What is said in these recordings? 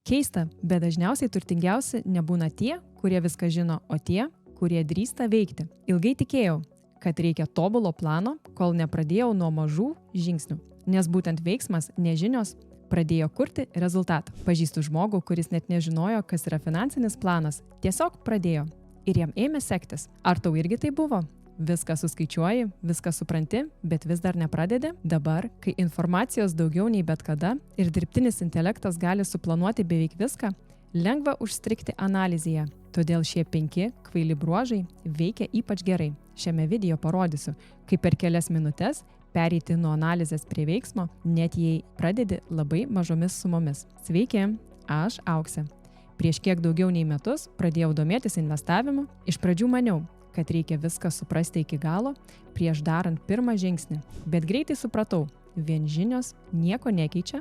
Keista, bet dažniausiai turtingiausi nebūna tie, kurie viską žino, o tie, kurie drįsta veikti. Ilgai tikėjau, kad reikia tobulo plano, kol nepradėjau nuo mažų žingsnių, nes būtent veiksmas, nežinios, pradėjo kurti rezultatą. Pažįstu žmogų, kuris net nežinojo, kas yra finansinis planas, tiesiog pradėjo ir jam ėmė sektis. Ar tau irgi tai buvo? Viską suskaičiuoji, viską supranti, bet vis dar nepradedi? Dabar, kai informacijos daugiau nei bet kada ir dirbtinis intelektas gali suplanuoti beveik viską, lengva užstrigti analizėje. Todėl šie 5 kvaili bruožai veikia ypač gerai. Šiame video parodysiu, kaip per kelias minutes pereiti nuo analizės prie veiksmo, net jei pradedi labai mažomis sumomis. Sveiki, aš Auksė. Prieš kiek daugiau nei metus pradėjau domėtis investavimu. Iš pradžių maniau, kad reikia viską suprasti iki galo prieš darant pirmą žingsnį. Bet greitai supratau, vien žinios nieko nekeičia,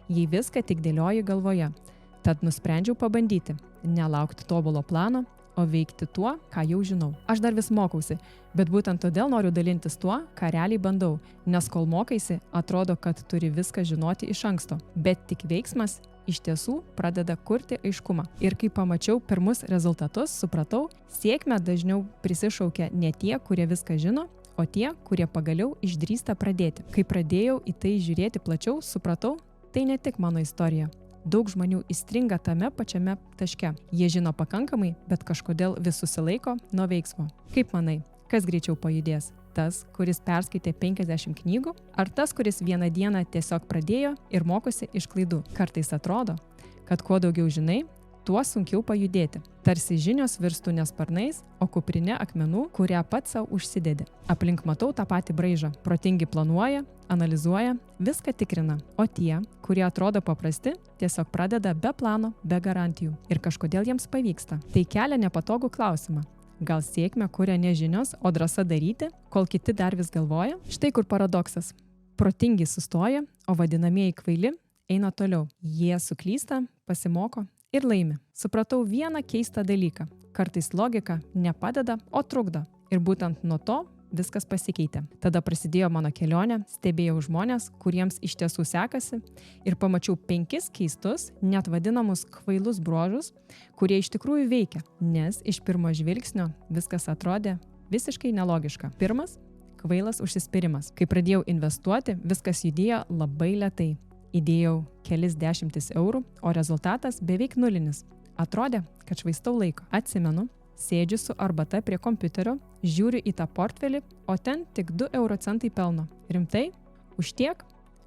jei viską tik dėlioji galvoje. Tad nusprendžiau pabandyti, nelaukti tobulo plano, o veikti tuo, ką jau žinau. Aš dar vis mokausi, bet būtent todėl noriu dalintis tuo, ką realiai bandau, nes kol mokaisi, atrodo, kad turi viską žinoti iš anksto, bet tik veiksmas iš tiesų pradeda kurti aiškumą. Ir kai pamačiau pirmus rezultatus, supratau, sėkmę dažniau prisišaukia ne tie, kurie viską žino, o tie, kurie pagaliau išdrįsta pradėti. Kai pradėjau į tai žiūrėti plačiau, supratau, tai ne tik mano istorija. Daug žmonių įstringa tame pačiame taške. Jie žino pakankamai, bet kažkodėl vis susilaiko nuo veiksmo. Kaip manai, kas greičiau pajudės? Tas, kuris perskaitė 50 knygų, ar tas, kuris vieną dieną tiesiog pradėjo ir mokosi iš klaidų? Kartais atrodo, kad kuo daugiau žinai, tuo sunkiau pajudėti. Tarsi žinios virstų ne sparnais, o kuprinė akmenų, kurią pats savo užsidedi. Aplink matau tą patį braižą. Protingi planuoja, analizuoja, viską tikrina. O tie, kurie atrodo paprasti, tiesiog pradeda be plano, be garantijų. Ir kažkodėl jiems pavyksta. Tai kelia nepatogų klausimą. Gal sėkmę kuria ne žinios, o drąsa daryti, kol kiti dar vis galvoja? Štai kur paradoksas. Protingi sustoja, o vadinamieji kvaili eina toliau. Jie suklysta, pasimoko ir laimi. Supratau vieną keistą dalyką. Kartais logika nepadeda, o trukdo. Ir būtent nuo to viskas pasikeitė. Tada prasidėjo mano kelionė, stebėjau žmonės, kuriems iš tiesų sekasi ir pamačiau 5 keistus, net vadinamus kvailus bruožus, kurie iš tikrųjų veikia, nes iš pirmo žvilgsnio viskas atrodė visiškai nelogiška. Pirmas – kvailas užsispyrimas. Kai pradėjau investuoti, viskas judėjo labai lėtai. Įdėjau kelis dešimtis eurų, o rezultatas beveik nulinis. Atrodė, kad švaistau laiko. Atsimenu, sėdžiu su arbata prie kompiuterio, žiūriu į tą portfelį, o ten tik 2 euro centai pelno. Rimtai? Už tiek?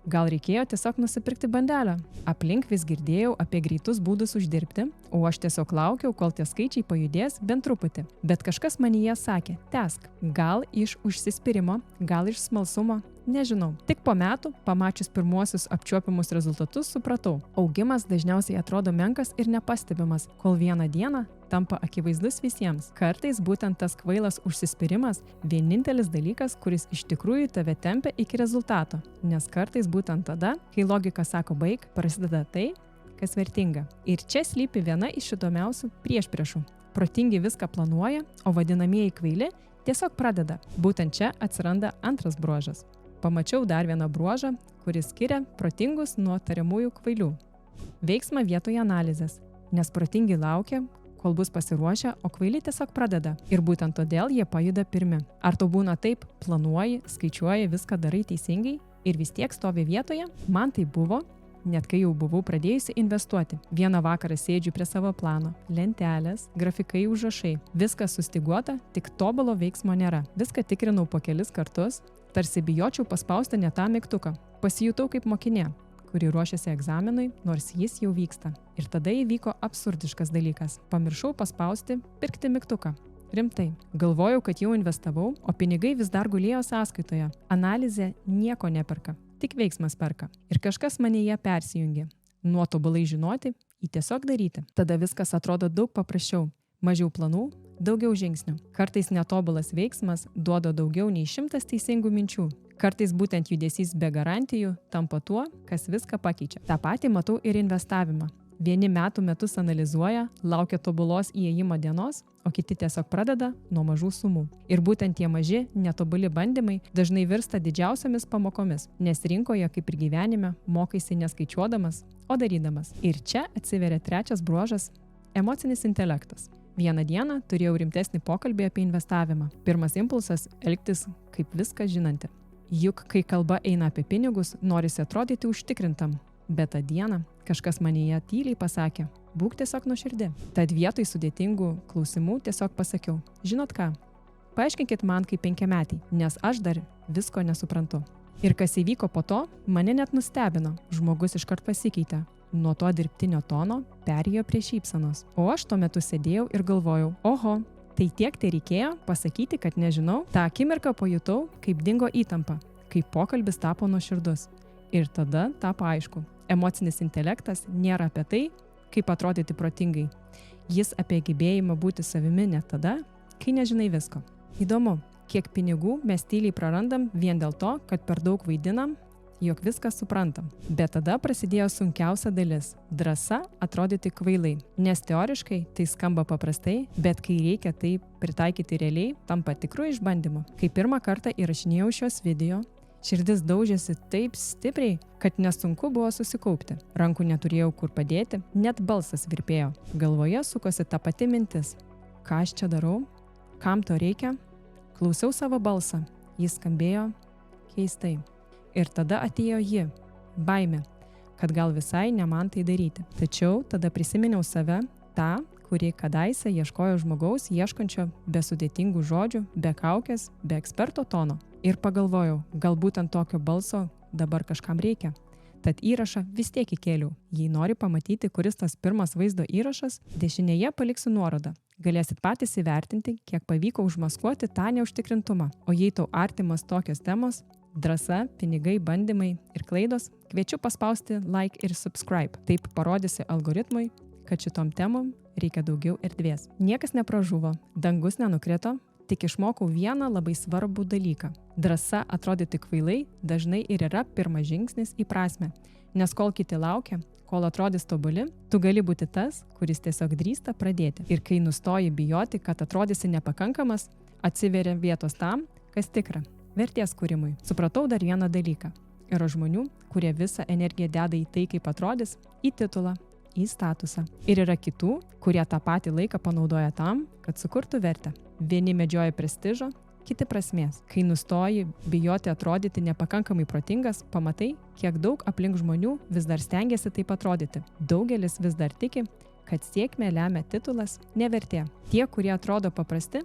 Gal reikėjo tiesiog nusipirkti bandelę? Aplink vis girdėjau apie greitus būdus uždirbti, o aš tiesiog laukiau, kol tie skaičiai pajudės bent truputį. Bet kažkas manyje sakė, tęsk. Gal iš užsispyrimo, gal iš smalsumo, nežinau. Tik po metų, pamačius pirmuosius apčiuopiamus rezultatus, supratau. Augimas dažniausiai atrodo menkas ir nepastebimas, kol vieną dieną tampa akivaizdus visiems. Kartais būtent tas kvailas užsispyrimas vienintelis dalykas, kuris iš tikrųjų tave tempia iki rezultato. Nes kartais būtent tada, kai logika sako baik, prasideda tai, kas vertinga. Ir čia slypi viena iš įdomiausių priešpriešų. Protingi viską planuoja, o vadinamieji kvaili tiesiog pradeda. Būtent čia atsiranda antras bruožas. Pamačiau dar vieną bruožą, kuris skiria protingus nuo tariamųjų kvailių. Veiksmą vietoje analizės, nes protingi laukia, kol bus pasiruošę, o kvaili tiesiog pradeda. Ir būtent todėl jie pajuda pirmi. Ar tau būna taip, planuoji, skaičiuoji, viską darai teisingai ir vis tiek stovi vietoje? Man tai buvo, net kai jau buvau pradėjusi investuoti. Vieną vakarą sėdžiu prie savo plano, lentelės, grafikai, užrašai. Viskas sustyguota, tik tobulo veiksmo nėra. Viską tikrinau po kelis kartus, tarsi bijočiau paspausti ne tą mygtuką. Pasijutau kaip mokinė, kuri ruošiasi egzaminui, nors jis jau vyksta. Ir tada įvyko absurdiškas dalykas. Pamiršau paspausti pirkti mygtuką. Rimtai. Galvojau, kad jau investavau, o pinigai vis dar gulėjo sąskaitoje. Analizė nieko neperka, tik veiksmas perka. Ir kažkas manyje persijungė. Nuo tobulai žinoti į tiesiog daryti. Tada viskas atrodo daug paprasčiau. Mažiau planų, daugiau žingsnių. Kartais netobulas veiksmas duoda daugiau nei 100 teisingų minčių. Kartais būtent judesys be garantijų tampa tuo, kas viską pakeičia. Ta patį matau ir investavimą. Vieni metų metus analizuoja, laukia tobulos įėjimo dienos, o kiti tiesiog pradeda nuo mažų sumų. Ir būtent tie maži, netobuli bandymai dažnai virsta didžiausiamis pamokomis, nes rinkoje, kaip ir gyvenime, mokaisi neskaičiuodamas, o darydamas. Ir čia atsiveria trečias bruožas – emocinis intelektas. Vieną dieną turėjau rimtesnį pokalbį apie investavimą. Pirmas impulsas – elgtis kaip viską žinanti. Juk, kai kalba eina apie pinigus, norisi atrodyti užtikrintam. Bet tą dieną kažkas manyje tyliai pasakė, būk tiesiog nuoširdi. Tad vietoj sudėtingų klausimų tiesiog pasakiau, žinot ką, paaiškinkit man kaip 5-metį, nes aš dar visko nesuprantu. Ir kas įvyko po to, mane net nustebino, žmogus iškart pasikeitė. Nuo to dirbtinio tono perėjo prie šypsenos. O aš tuo metu sėdėjau ir galvojau, oho, tai tiek tai reikėjo pasakyti, kad nežinau. Ta akimirką pajutau, kaip dingo įtampa, kaip pokalbis tapo nuoširdus. Ir tada tapo aišku. Emocinis intelektas nėra apie tai, kaip atrodyti protingai. Jis apie gebėjimą būti savimi net tada, kai nežinai visko. Įdomu, kiek pinigų mes tyliai prarandam vien dėl to, kad per daug vaidinam, jog viską suprantam. Bet tada prasidėjo sunkiausia dalis – drąsa atrodyti kvailai. Nes teoriškai tai skamba paprastai, bet kai reikia tai pritaikyti realiai, tampa tikru išbandymu. Kai pirmą kartą įrašinėjau šios video, širdis daužėsi taip stipriai, kad nesunku buvo susikaupti. Rankų neturėjau kur padėti, net balsas virpėjo. Galvoje sukosi ta pati mintis. Ką aš čia darau? Kam to reikia? Klausiau savo balsą. Jis skambėjo keistai. Ir tada atėjo ji. Baimė, kad gal visai ne man tai daryti. Tačiau tada prisiminiau save, tą, kuri kadaise ieškojo žmogaus, ieškančio be sudėtingų žodžių, be kaukės, be eksperto tono. Ir pagalvojau, gal būtent tokio balso dabar kažkam reikia. Tad įrašą vis tiek įkėliau. Jei nori pamatyti, kuris tas pirmas vaizdo įrašas, dešinėje paliksiu nuorodą. Galėsit patys įvertinti, kiek pavyko užmaskuoti tą neužtikrintumą. O jei tau artimas tokios temos, drąsa, pinigai, bandymai ir klaidos, kviečiu paspausti like ir subscribe. Taip parodysi algoritmui, kad šitom temom reikia daugiau erdvės. Niekas nepražuvo, dangus nenukrito, tik išmokau vieną labai svarbų dalyką. Drąsa atrodyti kvailai dažnai ir yra pirmas žingsnis į prasmę. Nes kol kiti laukia, kol atrodys tobuli, tu gali būti tas, kuris tiesiog drįsta pradėti. Ir kai nustoji bijoti, kad atrodysi nepakankamas, atsiveria vietos tam, kas tikra – vertės kūrimui. Supratau dar vieną dalyką. Yra žmonių, kurie visą energiją deda į tai, kaip atrodys, į titulą, į statusą. Ir yra kitų, kurie tą patį laiką panaudoja tam, kad sukurtų vertę. Vieni medžioja prestižo, kiti prasmės. Kai nustoji bijoti atrodyti nepakankamai protingas, pamatai, kiek daug aplink žmonių vis dar stengiasi taip atrodyti. Daugelis vis dar tiki, kad sėkmę lemia titulas, ne vertė. Tie, kurie atrodo paprasti,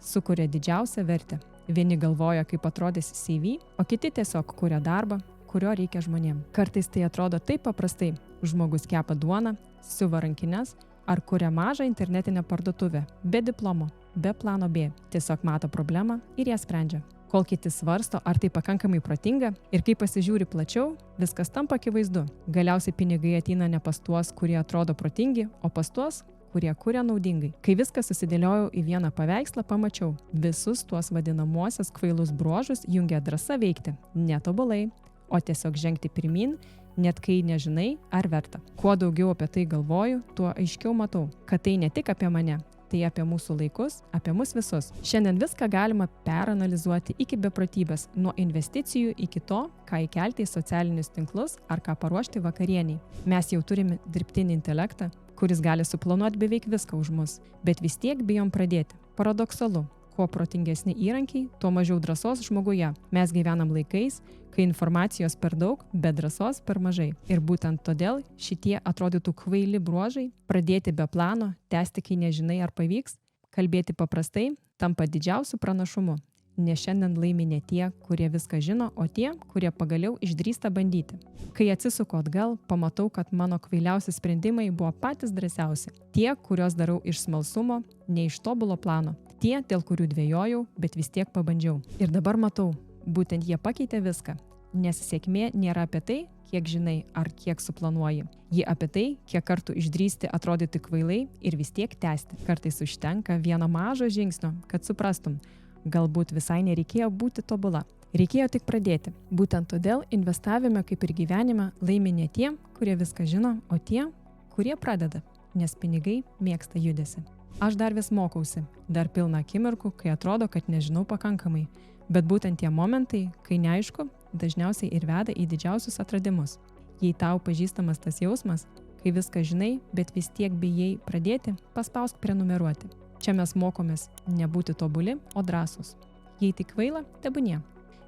sukuria didžiausią vertę. Vieni galvoja, kaip atrodys CV, o kiti tiesiog kuria darbą, kurio reikia žmonėm. Kartais tai atrodo taip paprastai. Žmogus kepa duoną, siuva rankines ar kuria mažą internetinę parduotuvę, be diplomo, be plano B. Tiesiog mato problemą ir ją sprendžia. Kol kiti svarsto, ar tai pakankamai protinga ir kai pasižiūri plačiau, viskas tampa akivaizdu. Galiausiai pinigai ateina ne pas tuos, kurie atrodo protingi, o pas tuos, kurie kuria naudingai. Kai viską susidėliojau į vieną paveikslą, pamačiau, visus tuos vadinamuosius kvailus bruožus jungia drąsa veikti, netobulai, o tiesiog žengti pirmin, net kai nežinai, ar verta. Kuo daugiau apie tai galvoju, tuo aiškiau matau, kad tai ne tik apie mane, tai apie mūsų laikus, apie mus visus. Šiandien viską galima peranalizuoti iki beprotybės, nuo investicijų iki to, ką įkelti į socialinius tinklus ar ką paruošti vakarieniai. Mes jau turime dirbtinį intelektą, kuris gali suplanuoti beveik viską už mus, bet vis tiek bijom pradėti. Paradoksalu. Kuo protingesni įrankiai, tuo mažiau drąsos žmoguje. Mes gyvenam laikais, kai informacijos per daug, bet drąsos per mažai. Ir būtent todėl šitie atrodytų kvaili bruožai, pradėti be plano, tęsti, kai nežinai, ar pavyks, kalbėti paprastai, tampa didžiausiu pranašumu. Nes šiandien laimi ne tie, kurie viską žino, o tie, kurie pagaliau išdrįsta bandyti. Kai atsisuku atgal, pamatau, kad mano kvailiausi sprendimai buvo patys drąsiausi. Tie, kuriuos darau iš smalsumo, ne iš tobulo plano. Tie, dėl kurių dvejojau, bet vis tiek pabandžiau. Ir dabar matau, būtent jie pakeitė viską. Nes sėkmė nėra apie tai, kiek žinai ar kiek suplanuoji. Ji apie tai, kiek kartų išdrįsti atrodyti kvailai ir vis tiek tęsti. Kartais užtenka vieno mažo žingsnio, kad suprastum, galbūt visai nereikėjo būti tobula. Reikėjo tik pradėti. Būtent todėl investavime, kaip ir gyvenime, laimi ne tie, kurie viską žino, o tie, kurie pradeda, nes pinigai mėgsta judesį. Aš dar vis mokausi, dar pilna akimirkų, kai atrodo, kad nežinau pakankamai, bet būtent tie momentai, kai neaišku, dažniausiai ir veda į didžiausius atradimus. Jei tau pažįstamas tas jausmas, kai viską žinai, bet vis tiek bijai pradėti, paspausk prenumeruoti. Čia mes mokomės nebūti tobuli, o drąsūs. Jei tik kvaila, tebūnie,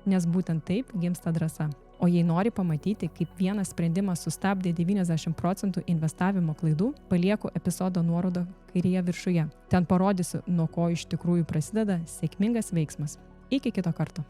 nes būtent taip gimsta drąsa. O jei nori pamatyti, kaip vienas sprendimas sustabdė 90% investavimo klaidų, palieku epizodo nuorodą kairėje viršuje. Ten parodysiu, nuo ko iš tikrųjų prasideda sėkmingas veiksmas. Iki kito karto.